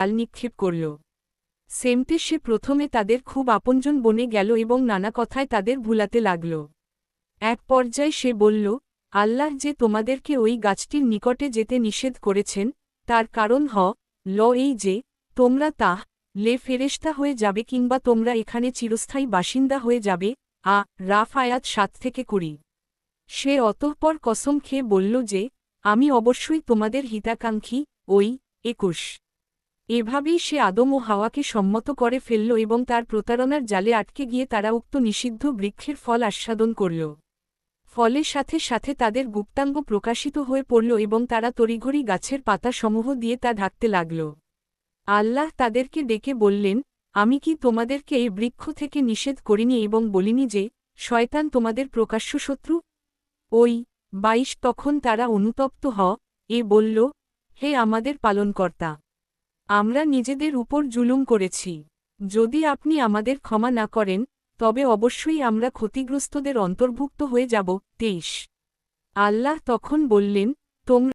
জাল নিক্ষেপ করল। সেমতে সে প্রথমে তাদের খুব আপনজন বনে গেল এবং নানা কথায় তাদের ভুলাতে লাগল। এক পর্যায়ে সে বলল, আল্লাহ যে তোমাদেরকে ওই গাছটির নিকটে যেতে নিষেধ করেছেন, তার কারণ এই যে তোমরা লে ফেরেশতা হয়ে যাবে কিংবা তোমরা এখানে চিরস্থায়ী বাসিন্দা হয়ে যাবে। রাফ আয়াত 7 থেকে 20। সে অতঃপর কসম খেয়ে বলল যে, আমি অবশ্যই তোমাদের হিতাকাঙ্ক্ষী। 21। এভাবেই সে আদম ও হাওয়াকে সম্মত করে ফেলল এবং তার প্রতারণার জালে আটকে গিয়ে তারা উক্ত নিষিদ্ধ বৃক্ষের ফল আস্বাদন করল। ফলে সাথে সাথে তাদের গুপ্তাঙ্গ প্রকাশিত হয়ে পড়ল এবং তারা তড়িঘড়ি গাছের পাতাসমূহ দিয়ে তা ঢাকতে লাগল। আল্লাহ তাদেরকে ডেকে বললেন, আমি কি তোমাদেরকে এই বৃক্ষ থেকে নিষেধ করিনি এবং বলিনি যে, শয়তান তোমাদের প্রকাশ্য শত্রু? 22। তখন তারা অনুতপ্ত বলল, হে আমাদের পালনকর্তা! আমরা নিজেদের উপর জুলুম করেছি। যদি আপনি আমাদের ক্ষমা না করেন, তবে অবশ্যই আমরা ক্ষতিগ্রস্তদের অন্তর্ভুক্ত হয়ে যাব। 23। আল্লাহ তখন বললেন, তোমরা